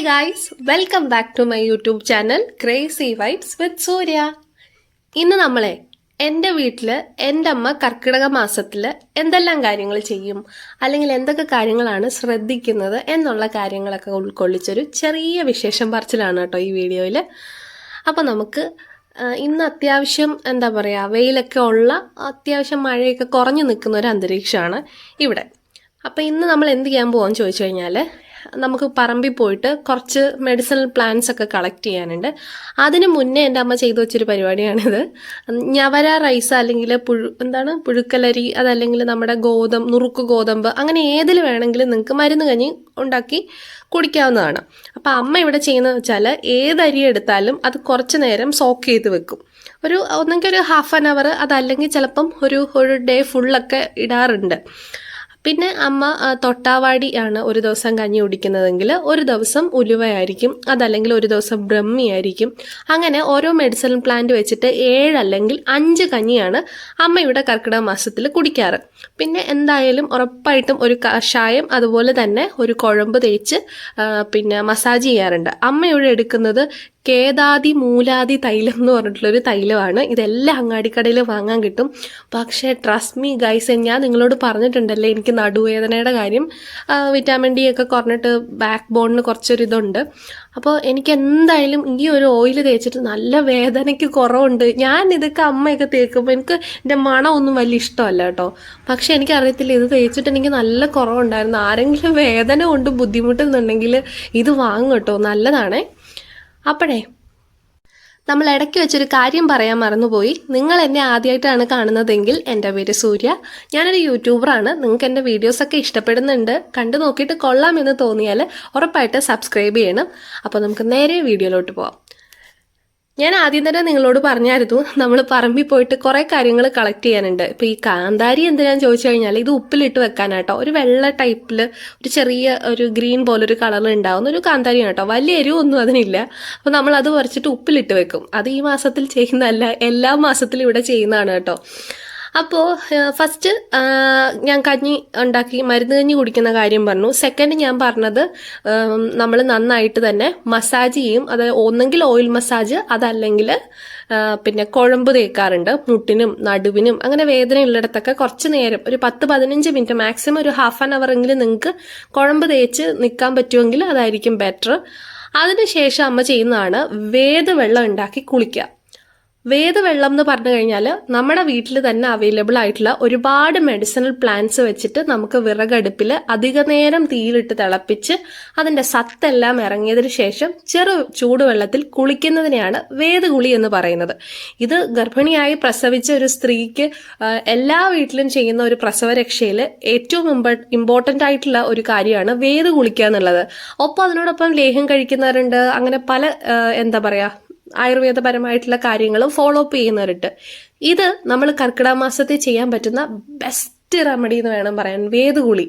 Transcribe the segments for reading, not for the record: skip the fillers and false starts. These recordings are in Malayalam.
Hi guys, welcome back to my YouTube channel crazy vibes with Surya. ഇന്ന് നമ്മളെ എൻ്റെ വീട്ടിൽ എൻ്റെ അമ്മ കർക്കിടക മാസത്തിൽ എന്തെല്ലാം കാര്യങ്ങൾ ചെയ്യും, അല്ലെങ്കിൽ എന്തൊക്കെ കാര്യങ്ങളാണ് ശ്രദ്ധിക്കുന്നത് എന്നുള്ള കാര്യങ്ങളൊക്കെ ഉൾക്കൊള്ളിച്ചൊരു ചെറിയ വിശേഷം പറച്ചിലാണ് കേട്ടോ ഈ വീഡിയോയിൽ. അപ്പോൾ നമുക്ക് ഇന്ന് അത്യാവശ്യം എന്താ പറയുക, വെയിലൊക്കെ ഉള്ള അത്യാവശ്യം മഴയൊക്കെ കുറഞ്ഞു നിൽക്കുന്ന ഒരു അന്തരീക്ഷമാണ് ഇവിടെ. അപ്പോൾ ഇന്ന് നമ്മൾ എന്ത് ചെയ്യാൻ പോകാമെന്ന് ചോദിച്ചു കഴിഞ്ഞാൽ, നമുക്ക് പറമ്പിൽ പോയിട്ട് കുറച്ച് മെഡിസിനൽ പ്ലാന്റ്സ് ഒക്കെ കളക്ട് ചെയ്യാനുണ്ട്. അതിന് മുന്നേ എൻ്റെ അമ്മ ചെയ്തു വെച്ചൊരു പരിപാടിയാണിത്. ഞവര റൈസ് അല്ലെങ്കിൽ പുഴുക്കലരി, അതല്ലെങ്കിൽ നമ്മുടെ നുറുക്ക് ഗോതമ്പ്, അങ്ങനെ ഏതിൽ വേണമെങ്കിലും നിങ്ങൾക്ക് മരുന്ന് കഞ്ഞി ഉണ്ടാക്കി കുടിക്കാവുന്നതാണ്. അപ്പോൾ അമ്മ ഇവിടെ ചെയ്യുന്നത് വെച്ചാൽ, ഏതരി എടുത്താലും അത് കുറച്ച് നേരം സോക്ക് ചെയ്ത് വെക്കും. ഒന്നെങ്കിൽ ഒരു ഹാഫ് ആൻ അവർ, അതല്ലെങ്കിൽ ചിലപ്പം ഒരു ഡേ ഫുള്ളൊക്കെ ഇടാറുണ്ട്. പിന്നെ അമ്മ തൊട്ടാവാടി ആണ് ഒരു ദിവസം കഞ്ഞി കുടിക്കുന്നതെങ്കിൽ ഒരു ദിവസം ഉലുവയായിരിക്കും, അതല്ലെങ്കിൽ ഒരു ദിവസം ബ്രഹ്മിയായിരിക്കും. അങ്ങനെ ഓരോ മെഡിസിനൽ പ്ലാന്റ് വെച്ചിട്ട് 7 അല്ലെങ്കിൽ 5 കഞ്ഞിയാണ് അമ്മ ഇവിടെ കർക്കിടക മാസത്തിൽ കുടിക്കാറ്. പിന്നെ എന്തായാലും ഉറപ്പായിട്ടും ഒരു കഷായം, അതുപോലെ തന്നെ ഒരു കുഴമ്പ് തേച്ച് പിന്നെ മസാജ് ചെയ്യാറുണ്ട്. അമ്മ ഇവിടെ എടുക്കുന്നത് കേതാതി മൂലാതി തൈലം എന്ന് പറഞ്ഞിട്ടുള്ളൊരു തൈലമാണ്. ഇതെല്ലാം അങ്ങാടിക്കടയിൽ വാങ്ങാൻ കിട്ടും. പക്ഷേ ട്രസ്റ്റ് മീ ഗൈസ്, ഞാൻ നിങ്ങളോട് പറഞ്ഞിട്ടുണ്ടല്ലേ എനിക്ക് നടുവേദനയുടെ കാര്യം, വിറ്റാമിൻ ഡി ഒക്കെ കുറഞ്ഞിട്ട് ബാക്ക് ബോണിന് കുറച്ചൊരിതുണ്ട്. അപ്പോൾ എനിക്ക് എന്തായാലും ഈ ഒരു ഓയിൽ തേച്ചിട്ട് നല്ല വേദനയ്ക്ക് കുറവുണ്ട്. ഞാൻ ഇതൊക്കെ അമ്മയൊക്കെ തേക്കുമ്പോൾ എനിക്ക് എൻ്റെ മണമൊന്നും വലിയ ഇഷ്ടമല്ല കേട്ടോ. പക്ഷെ എനിക്കറിയത്തില്ല, ഇത് തേച്ചിട്ട് എനിക്ക് നല്ല കുറവുണ്ടായിരുന്നു. ആരെങ്കിലും വേദന കൊണ്ട് ബുദ്ധിമുട്ടുന്നുണ്ടെങ്കിൽ ഇത് വാങ്ങും കേട്ടോ, നല്ലതാണേ. അപ്പോഴേ നമ്മൾ ഇടയ്ക്ക് വെച്ചൊരു കാര്യം പറയാൻ മറന്നുപോയി. നിങ്ങൾ എന്നെ ആദ്യമായിട്ടാണ് കാണുന്നതെങ്കിൽ എൻ്റെ പേര് സൂര്യ, ഞാനൊരു യൂട്യൂബറാണ്. നിങ്ങൾക്ക് എൻ്റെ വീഡിയോസൊക്കെ ഇഷ്ടപ്പെടുന്നുണ്ട്, കണ്ടു നോക്കിയിട്ട് കൊള്ളാമെന്ന് തോന്നിയാൽ ഉറപ്പായിട്ട് സബ്സ്ക്രൈബ് ചെയ്യണം. അപ്പോൾ നമുക്ക് നേരെ വീഡിയോയിലോട്ട് പോവാം. ഞാൻ ആദ്യം തന്നെ നിങ്ങളോട് പറഞ്ഞായിരുന്നു, നമ്മൾ പറമ്പിൽ പോയിട്ട് കുറേ കാര്യങ്ങൾ കളക്ട് ചെയ്യാനുണ്ട്. ഇപ്പോൾ ഈ കാന്താരി എന്തിനാന്ന് ചോദിച്ചു കഴിഞ്ഞാൽ, ഇത് ഉപ്പിലിട്ട് വെക്കാനാട്ടോ. ഒരു വെള്ള ടൈപ്പിൽ ഒരു ചെറിയ ഒരു ഗ്രീൻ പോലൊരു കളറിൽ ഉണ്ടാവുന്ന ഒരു കാന്താരിയാണ് കേട്ടോ. വലിയ എരിവൊന്നും അതിനില്ല. അപ്പോൾ നമ്മൾ അത് പറിച്ചിട്ട് ഉപ്പിലിട്ട് വെക്കും. അത് ഈ മാസത്തിൽ ചെയ്യുന്നതല്ല, എല്ലാ മാസത്തിലും ഇവിടെ ചെയ്യുന്നതാണ് കേട്ടോ. അപ്പോൾ ഫസ്റ്റ് ഞാൻ കഞ്ഞി ഉണ്ടാക്കി മരുന്ന് കഞ്ഞി കുടിക്കുന്ന കാര്യം പറഞ്ഞു. സെക്കൻഡ് ഞാൻ പറഞ്ഞത്, നമ്മൾ നന്നായിട്ട് തന്നെ മസാജ് ചെയ്യും. അത് ഒന്നെങ്കിൽ ഓയിൽ മസാജ്, അതല്ലെങ്കിൽ പിന്നെ കുഴമ്പ് തേക്കാറുണ്ട് മുട്ടിനും നടുവിനും. അങ്ങനെ വേദനയുള്ളിടത്തൊക്കെ കുറച്ച് നേരം, ഒരു 10-15 മിനിറ്റ്, മാക്സിമം ഒരു ഹാഫ് ആൻ അവർ എങ്കിലും നിങ്ങൾക്ക് കുഴമ്പ് തേച്ച് നിൽക്കാൻ പറ്റുമെങ്കിൽ അതായിരിക്കും ബെറ്റർ. അതിനുശേഷം അമ്മ ചെയ്യുന്നതാണ് വേദവെള്ളം ഉണ്ടാക്കി കുളിക്കുക. വേദവെള്ളം എന്ന് പറഞ്ഞു കഴിഞ്ഞാൽ, നമ്മുടെ വീട്ടിൽ തന്നെ അവൈലബിൾ ആയിട്ടുള്ള ഒരുപാട് മെഡിസിനൽ പ്ലാന്റ്സ് വെച്ചിട്ട് നമുക്ക് വിറകടുപ്പിൽ അധിക നേരം തീയിലിട്ട് തിളപ്പിച്ച് അതിൻ്റെ സത്തെല്ലാം ഇറങ്ങിയതിന് ശേഷം ചെറു ചൂടുവെള്ളത്തിൽ കുളിക്കുന്നതിനെയാണ് വേദകുളി എന്ന് പറയുന്നത്. ഇത് ഗർഭിണിയായി പ്രസവിച്ച ഒരു സ്ത്രീക്ക് എല്ലാ വീട്ടിലും ചെയ്യുന്ന ഒരു പ്രസവരക്ഷയിൽ ഏറ്റവും ഇമ്പോർട്ടൻ്റ് ആയിട്ടുള്ള ഒരു കാര്യമാണ് വേദകുളിക്കുക എന്നുള്ളത്. ഒപ്പം അതിനോടൊപ്പം ലേഹ്യം കഴിക്കുന്നവരുണ്ട്. അങ്ങനെ പല എന്താ പറയുക, ആയുർവേദപരമായിട്ടുള്ള കാര്യങ്ങൾ ഫോളോ അപ്പ് ചെയ്യുന്നവരുണ്ട്. ഇത് നമ്മൾ കർക്കിടക മാസത്തിൽ ചെയ്യാൻ പറ്റുന്ന ബെസ്റ്റ് റെമഡി എന്ന് വേണം പറയാൻ, വേദകുളി.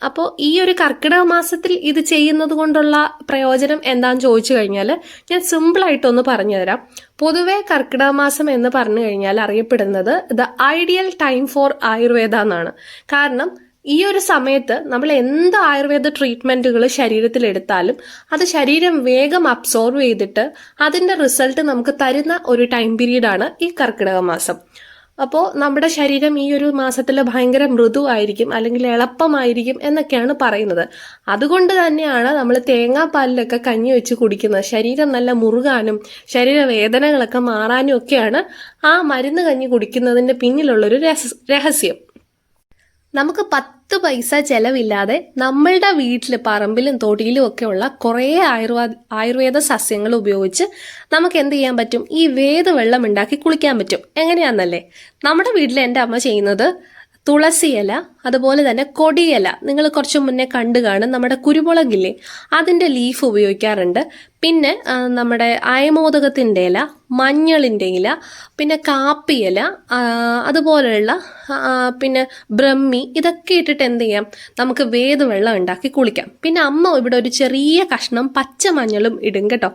അപ്പോൾ ഈ ഒരു കർക്കിടക മാസത്തിൽ ഇത് ചെയ്യുന്നത് കൊണ്ടുള്ള പ്രയോജനം എന്താണെന്ന് ചോദിച്ചു കഴിഞ്ഞാൽ, ഞാൻ സിമ്പിളായിട്ടൊന്ന് പറഞ്ഞു തരാം. പൊതുവെ കർക്കിടക മാസം എന്ന് പറഞ്ഞു കഴിഞ്ഞാൽ അറിയപ്പെടുന്നത് the ideal time for Ayurveda എന്നാണ്. കാരണം ഈ ഒരു സമയത്ത് നമ്മൾ എന്ത് ആയുർവേദ ട്രീറ്റ്മെൻറ്റുകൾ ശരീരത്തിൽ എടുത്താലും അത് ശരീരം വേഗം അബ്സോർവ് ചെയ്തിട്ട് അതിൻ്റെ റിസൾട്ട് നമുക്ക് തരുന്ന ഒരു ടൈം പീരീഡാണ് ഈ കർക്കിടക മാസം. അപ്പോൾ നമ്മുടെ ശരീരം ഈ ഒരു മാസത്തിൽ ഭയങ്കര മൃദുവായിരിക്കും, അല്ലെങ്കിൽ എളുപ്പമായിരിക്കും എന്നൊക്കെയാണ് പറയുന്നത്. അതുകൊണ്ട് തന്നെയാണ് നമ്മൾ തേങ്ങാപ്പാലിലൊക്കെ കഞ്ഞി വെച്ച് കുടിക്കുന്നത്. ശരീരം നല്ല മുറുകാനും ശരീരവേദനകളൊക്കെ മാറാനും ഒക്കെയാണ് ആ മരുന്ന് കഞ്ഞി കുടിക്കുന്നതിൻ്റെ പിന്നിലുള്ളൊരു രഹസ്യം. നമുക്ക് 10 പൈസ ചെലവില്ലാതെ നമ്മളുടെ വീട്ടിൽ പറമ്പിലും തൊടിയിലും ഒക്കെ ഉള്ള കുറേ ആയുർവേദ സസ്യങ്ങൾ ഉപയോഗിച്ച് നമുക്ക് എന്ത് ചെയ്യാൻ പറ്റും, ഈ വേദവെള്ളം ഉണ്ടാക്കി കുളിക്കാൻ പറ്റും. എങ്ങനെയാണെന്നല്ലേ, നമ്മുടെ വീട്ടിൽ എൻ്റെ അമ്മ ചെയ്യുന്നത് തുളസിയില, അതുപോലെ തന്നെ കൊടിയില, നിങ്ങൾ കുറച്ച് മുന്നേ കണ്ടു കാണും, നമ്മുടെ കുരുമുളകില്ലേ അതിൻ്റെ ലീഫ് ഉപയോഗിക്കാറുണ്ട്. പിന്നെ നമ്മുടെ അയമോദകത്തിൻ്റെ ഇല, മഞ്ഞളിൻ്റെ ഇല, പിന്നെ കാപ്പിയില, അതുപോലെയുള്ള പിന്നെ ബ്രഹ്മി, ഇതൊക്കെ ഇട്ടിട്ട് എന്ത് ചെയ്യാം, നമുക്ക് വേദവെള്ളം ഉണ്ടാക്കി കുളിക്കാം. പിന്നെ അമ്മ ഇവിടെ ഒരു ചെറിയ കഷ്ണം പച്ചമഞ്ഞളും ഇടും കേട്ടോ.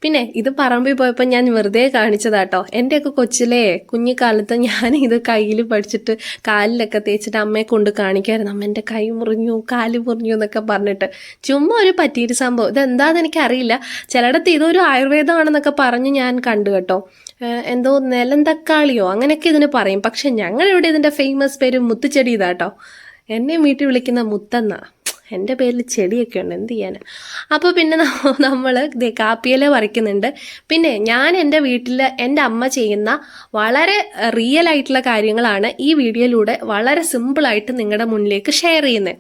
പിന്നെ ഇത് പറമ്പിൽ പോയപ്പോൾ ഞാൻ വെറുതെ കാണിച്ചതാട്ടോ. എൻ്റെയൊക്കെ കൊച്ചിലെ കുഞ്ഞിക്കാലത്ത് ഞാൻ ഇത് കയ്യിൽ പഠിച്ചിട്ട് കാലിലൊക്കെ തേച്ചിട്ട് അമ്മയെ കൊണ്ട് കാണിക്കായിരുന്നു. അമ്മ എൻ്റെ കൈ മുറിഞ്ഞു, കാല് മുറിഞ്ഞു എന്നൊക്കെ പറഞ്ഞിട്ട്. ചുമ്മാ ഒരു പറ്റിയൊരു സംഭവം. ഇതെന്താണെന്ന് എനിക്കറിയില്ല. ചിലയിടത്ത് ഇതൊരു ആയുർവേദമാണെന്നൊക്കെ പറഞ്ഞ് ഞാൻ കണ്ടു കേട്ടോ. എന്തോ നിലം തക്കാളിയോ അങ്ങനെയൊക്കെ ഇതിന് പറയും. പക്ഷെ ഞങ്ങളിവിടെ ഇതിൻ്റെ ഫേമസ് പേര് മുത്തുച്ചെടി ഇതാട്ടോ. എന്നെ വീട്ടിൽ വിളിക്കുന്ന മുത്തെന്ന. എൻ്റെ പേരിൽ ചെടിയൊക്കെ ഉണ്ട്, എന്ത് ചെയ്യാൻ. അപ്പോൾ പിന്നെ നമ്മൾ കാപ്പിയില പറിക്കുന്നുണ്ട്. പിന്നെ ഞാൻ എൻ്റെ വീട്ടിൽ എൻ്റെ അമ്മ ചെയ്യുന്ന വളരെ റിയൽ ആയിട്ടുള്ള കാര്യങ്ങളാണ് ഈ വീഡിയോയിലൂടെ വളരെ സിമ്പിളായിട്ട് നിങ്ങളുടെ മുന്നിലേക്ക് ഷെയർ ചെയ്യുന്നത്.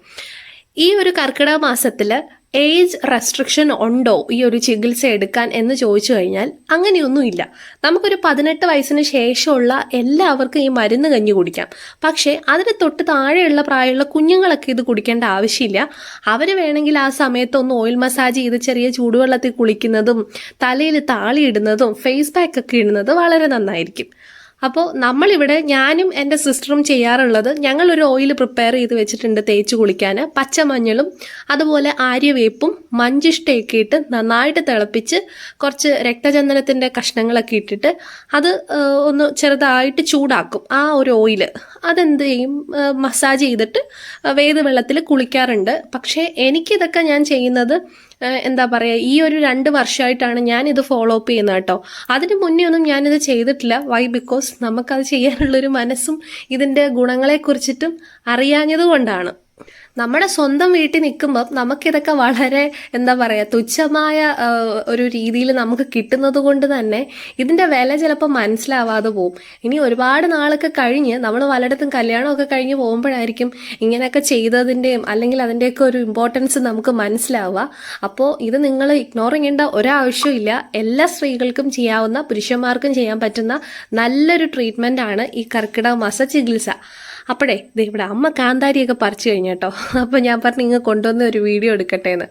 ഈ ഒരു കർക്കിടക മാസത്തിൽ ഏജ് റെസ്ട്രിക്ഷൻ ഉണ്ടോ ഈ ഒരു ചികിത്സ എടുക്കാൻ എന്ന് ചോദിച്ചു കഴിഞ്ഞാൽ അങ്ങനെയൊന്നുമില്ല. നമുക്കൊരു 18 വയസ്സിന് ശേഷമുള്ള എല്ലാവർക്കും ഈ മരുന്ന് കഞ്ഞി കുടിക്കാം. പക്ഷേ അതിന് തൊട്ട് താഴെയുള്ള പ്രായമുള്ള കുഞ്ഞുങ്ങളൊക്കെ ഇത് കുടിക്കേണ്ട ആവശ്യമില്ല. അവർ വേണമെങ്കിൽ ആ സമയത്ത് ഒന്ന് ഓയിൽ മസാജ് ചെയ്ത് ചെറിയ ചൂടുവെള്ളത്തിൽ കുളിക്കുന്നതും തലയിൽ താളിയിടുന്നതും ഫേസ് പാക്ക് ഒക്കെ ഇടുന്നത് വളരെ നന്നായിരിക്കും. അപ്പോൾ നമ്മളിവിടെ ഞാനും എൻ്റെ സിസ്റ്ററും ചെയ്യാറുള്ളത്, ഞങ്ങളൊരു ഓയിൽ പ്രിപ്പയർ ചെയ്ത് വെച്ചിട്ടുണ്ട് തേച്ച് കുളിക്കാൻ. പച്ചമഞ്ഞളും അതുപോലെ ആര്യവേപ്പും മഞ്ചിഷ്ടയൊക്കെ ഇട്ട് നന്നായിട്ട് തിളപ്പിച്ച് കുറച്ച് രക്തചന്ദനത്തിൻ്റെ കഷ്ണങ്ങളൊക്കെ ഇട്ടിട്ട് അത് ഒന്ന് ചെറുതായിട്ട് ചൂടാക്കും. ആ ഒരു ഓയിൽ അതെന്ത് ചെയ്യും, മസാജ് ചെയ്തിട്ട് വെള്ളത്തിൽ കുളിക്കാറുണ്ട്. പക്ഷേ എനിക്കിതൊക്കെ ഞാൻ ചെയ്യുന്നത് എന്താ പറയുക, ഈ ഒരു 2 വർഷമായിട്ടാണ് ഞാനിത് ഫോളോ അപ്പ് ചെയ്യുന്നത് കേട്ടോ. അതിന് മുന്നേ ഒന്നും ഞാനിത് ചെയ്തിട്ടില്ല. വൈ? ബിക്കോസ് നമുക്കത് ചെയ്യാനുള്ളൊരു മനസ്സും ഇതിൻ്റെ ഗുണങ്ങളെക്കുറിച്ചിട്ടും അറിയാഞ്ഞത് കൊണ്ടാണ്. നമ്മുടെ സ്വന്തം വീട്ടിൽ നിൽക്കുമ്പോൾ നമുക്കിതൊക്കെ വളരെ എന്താ പറയുക തുച്ഛമായ ഒരു രീതിയിൽ നമുക്ക് കിട്ടുന്നത് കൊണ്ട് തന്നെ ഇതിൻ്റെ വില ചിലപ്പോൾ മനസ്സിലാവാതെ പോവും. ഇനി ഒരുപാട് നാളൊക്കെ കഴിഞ്ഞ് നമ്മൾ പലയിടത്തും കല്യാണമൊക്കെ കഴിഞ്ഞ് പോകുമ്പോഴായിരിക്കും ഇങ്ങനെയൊക്കെ ചെയ്തതിൻ്റെയും അല്ലെങ്കിൽ അതിൻ്റെയൊക്കെ ഒരു ഇമ്പോർട്ടൻസ് നമുക്ക് മനസ്സിലാവുക. അപ്പോൾ ഇത് നിങ്ങൾ ഇഗ്നോർ ചെയ്യേണ്ട ഒരാവശ്യമില്ല. എല്ലാ സ്ത്രീകൾക്കും ചെയ്യാവുന്ന, പുരുഷന്മാർക്കും ചെയ്യാൻ പറ്റുന്ന നല്ലൊരു ട്രീറ്റ്മെൻ്റ് ആണ് ഈ കർക്കിടക മാസ ചികിത്സ. അപ്പോഴേ ഇവിടെ അമ്മ കാന്താരിയൊക്കെ പറിച്ചു കഴിഞ്ഞേട്ടോ. അപ്പോൾ ഞാൻ പറഞ്ഞു ഇങ്ങ് കൊണ്ടുവന്ന് ഒരു വീഡിയോ എടുക്കട്ടെ എന്ന്.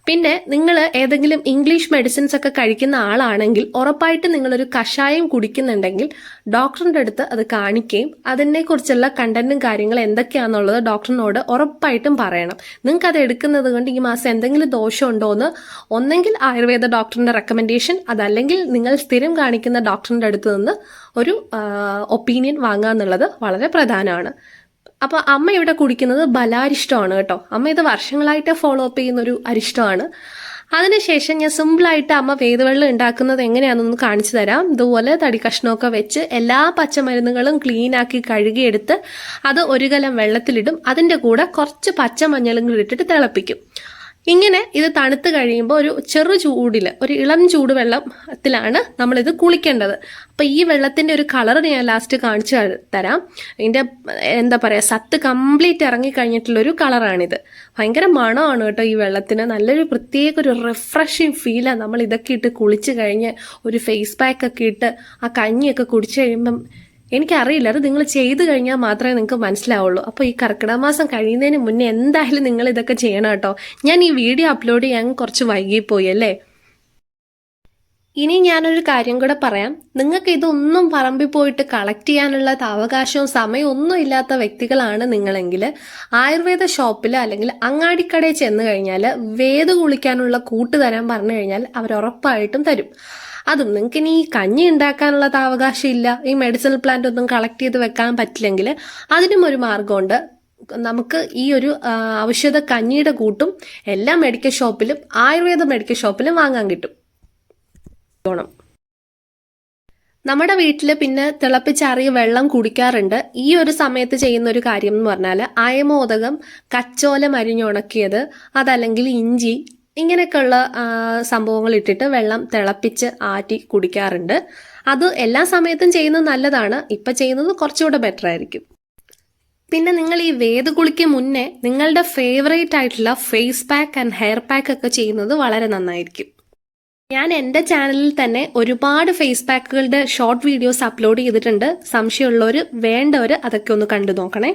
പിന്നെ നിങ്ങൾ ഏതെങ്കിലും ഇംഗ്ലീഷ് മെഡിസിൻസ് ഒക്കെ കഴിക്കുന്ന ആളാണെങ്കിൽ ഉറപ്പായിട്ട് നിങ്ങളൊരു കഷായം കുടിക്കുന്നുണ്ടെങ്കിൽ ഡോക്ടറിൻ്റെ അടുത്ത് അത് കാണിക്കുകയും അതിനെക്കുറിച്ചുള്ള കണ്ടന്റും കാര്യങ്ങളും എന്തൊക്കെയാണെന്നുള്ളത് ഡോക്ടറിനോട് ഉറപ്പായിട്ടും പറയണം. നിങ്ങൾക്ക് അത് എടുക്കുന്നത് കൊണ്ട് ഈ മാസം എന്തെങ്കിലും ദോഷമുണ്ടോ എന്ന് ഒന്നെങ്കിൽ ആയുർവേദ ഡോക്ടറിൻ്റെ റെക്കമെൻഡേഷൻ, അതല്ലെങ്കിൽ നിങ്ങൾ സ്ഥിരം കാണിക്കുന്ന ഡോക്ടറിൻ്റെ അടുത്ത് നിന്ന് ഒരു ഒപ്പീനിയൻ വാങ്ങുക എന്നുള്ളത് വളരെ പ്രധാനമാണ്. അപ്പോൾ അമ്മ ഇവിടെ കുടിക്കുന്നത് ബലാരിഷ്ടമാണ് കേട്ടോ. അമ്മ ഇത് വർഷങ്ങളായിട്ട് ഫോളോ അപ്പ് ചെയ്യുന്നൊരു അരിഷ്ടമാണ്. അതിനുശേഷം ഞാൻ സിമ്പിളായിട്ട് അമ്മ വേദവെള്ളം ഉണ്ടാക്കുന്നത് എങ്ങനെയാണെന്നൊന്ന് കാണിച്ചു തരാം. ഇതുപോലെ തടി കഷ്ണമൊക്കെ വെച്ച് എല്ലാ പച്ചമരുന്നുകളും ക്ലീനാക്കി കഴുകിയെടുത്ത് അത് 1 കലം വെള്ളത്തിലിടും. അതിൻ്റെ കൂടെ കുറച്ച് പച്ചമഞ്ഞളും കൂടി ഇട്ടിട്ട് തിളപ്പിക്കും. ഇങ്ങനെ ഇത് തണുത്ത് കഴിയുമ്പോൾ ഒരു ചെറു ചൂടിൽ, ഒരു ഇളം ചൂടുവെള്ളത്തിലാണ് നമ്മളിത് കുളിക്കേണ്ടത്. അപ്പോൾ ഈ വെള്ളത്തിൻ്റെ ഒരു കളർ ഞാൻ ലാസ്റ്റ് കാണിച്ചു തരാം. ഇതിൻ്റെ എന്താ പറയുക സത്ത് കംപ്ലീറ്റ് ഇറങ്ങിക്കഴിഞ്ഞിട്ടുള്ളൊരു കളറാണിത്. ഭയങ്കര മണമാണ് കേട്ടോ ഈ വെള്ളത്തിന്. നല്ലൊരു പ്രത്യേക ഒരു റിഫ്രഷിങ് ഫീലാണ്. നമ്മൾ ഇതൊക്കെ ഇട്ട് കുളിച്ച് കഴിഞ്ഞ് ഒരു ഫേസ് പാക്കൊക്കെ ഇട്ട് ആ കഞ്ഞിയൊക്കെ കുടിച്ചു കഴിയുമ്പം എനിക്കറിയില്ല, അത് നിങ്ങൾ ചെയ്ത് കഴിഞ്ഞാൽ മാത്രമേ നിങ്ങൾക്ക് മനസ്സിലാവുള്ളൂ. അപ്പോൾ ഈ കർക്കിടക മാസം കഴിയുന്നതിന് മുന്നേ എന്തായാലും നിങ്ങൾ ഇതൊക്കെ ചെയ്യണം കേട്ടോ. ഞാൻ ഈ വീഡിയോ അപ്ലോഡ് ചെയ്യാൻ കുറച്ച് വൈകിപ്പോയി അല്ലേ. ഇനി ഞാനൊരു കാര്യം കൂടെ പറയാം. നിങ്ങൾക്ക് ഇതൊന്നും പറമ്പിൽ പോയിട്ട് കളക്ട് ചെയ്യാനുള്ള അവകാശവും സമയവും ഒന്നും ഇല്ലാത്ത വ്യക്തികളാണ് നിങ്ങളെങ്കിൽ ആയുർവേദ ഷോപ്പിൽ അല്ലെങ്കിൽ അങ്ങാടിക്കടയിൽ ചെന്ന് കഴിഞ്ഞാൽ വേദ കുളിക്കാനുള്ള കൂട്ട് തരാൻ പറഞ്ഞു കഴിഞ്ഞാൽ അവർ ഉറപ്പായിട്ടും തരും. അതും നിങ്ങൾക്ക് ഇനി ഈ കഞ്ഞി ഉണ്ടാക്കാനുള്ള അവകാശം ഇല്ല, ഈ മെഡിസിനൽ പ്ലാന്റ് ഒന്നും കളക്ട് ചെയ്ത് വെക്കാൻ പറ്റില്ലെങ്കിൽ അതിനും ഒരു മാർഗമുണ്ട്. നമുക്ക് ഈ ഒരു ഔഷധ കഞ്ഞിയുടെ കൂട്ടും എല്ലാ മെഡിക്കൽ ഷോപ്പിലും ആയുർവേദ മെഡിക്കൽ ഷോപ്പിലും വാങ്ങാൻ കിട്ടും. നമ്മുടെ വീട്ടിൽ പിന്നെ തിളപ്പിച്ചാറിയ വെള്ളം കുടിക്കാറുണ്ട്. ഈ ഒരു സമയത്ത് ചെയ്യുന്ന ഒരു കാര്യം എന്ന് പറഞ്ഞാൽ അയമോദകം, കച്ചോലം അരിഞ്ഞുണക്കിയത്, അതല്ലെങ്കിൽ ഇഞ്ചി, ഇങ്ങനെയൊക്കെയുള്ള സംഭവങ്ങൾ ഇട്ടിട്ട് വെള്ളം തിളപ്പിച്ച് ആറ്റി കുടിക്കാറുണ്ട്. അത് എല്ലാ സമയത്തും ചെയ്യുന്നത് നല്ലതാണ്. ഇപ്പം ചെയ്യുന്നത് കുറച്ചുകൂടെ ബെറ്റർ ആയിരിക്കും. പിന്നെ നിങ്ങൾ ഈ വേദ കുളിക്ക് മുന്നേ നിങ്ങളുടെ ഫേവറേറ്റ് ആയിട്ടുള്ള face pack and hair pack ഒക്കെ ചെയ്യുന്നത് വളരെ നന്നായിരിക്കും. ഞാൻ എൻ്റെ ചാനലിൽ തന്നെ ഒരുപാട് ഫേസ് പാക്കുകളുടെ ഷോർട്ട് വീഡിയോസ് അപ്ലോഡ് ചെയ്തിട്ടുണ്ട്. സംശയമുള്ളവർ വേണ്ടവർ അതൊക്കെ ഒന്ന് കണ്ടു നോക്കണേ.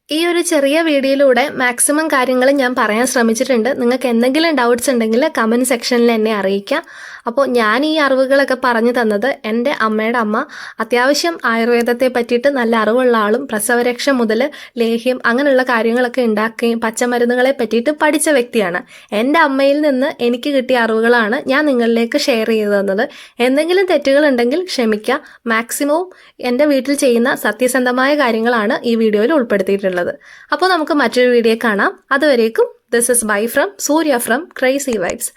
ഈ ഒരു ചെറിയ വീഡിയോയിലൂടെ മാക്സിമം കാര്യങ്ങൾ ഞാൻ പറയാൻ ശ്രമിച്ചിട്ടുണ്ട്. നിങ്ങൾക്ക് എന്തെങ്കിലും ഡൗട്ട്സ് ഉണ്ടെങ്കിൽ കമൻറ്റ് സെക്ഷനിൽ എന്നെ അറിയിക്കാം. അപ്പോൾ ഞാൻ ഈ അറിവുകളൊക്കെ പറഞ്ഞു തന്നത് എൻ്റെ അമ്മയുടെ അമ്മ അത്യാവശ്യം ആയുർവേദത്തെ പറ്റിയിട്ട് നല്ല അറിവുള്ള ആളും പ്രസവരക്ഷ മുതൽ ലേഹ്യം അങ്ങനെയുള്ള കാര്യങ്ങളൊക്കെ ഉണ്ടാക്കുകയും പച്ചമരുന്നുകളെ പറ്റിയിട്ട് പഠിച്ച വ്യക്തിയാണ്. എൻ്റെ അമ്മയിൽ നിന്ന് എനിക്ക് കിട്ടിയ അറിവുകളാണ് ഞാൻ നിങ്ങളിലേക്ക് ഷെയർ ചെയ്തു തന്നത്. എന്തെങ്കിലും തെറ്റുകൾ ഉണ്ടെങ്കിൽ ക്ഷമിക്കുക. മാക്സിമവും എൻ്റെ വീട്ടിൽ ചെയ്യുന്ന സത്യസന്ധമായ കാര്യങ്ങളാണ് ഈ വീഡിയോയിൽ ഉൾപ്പെടുത്തിയിട്ടുള്ളത്. അപ്പോൾ നമുക്ക് മറ്റൊരു വീഡിയോ കാണാം. അതുവരേക്കും this is bye from Surya from crazy vibes.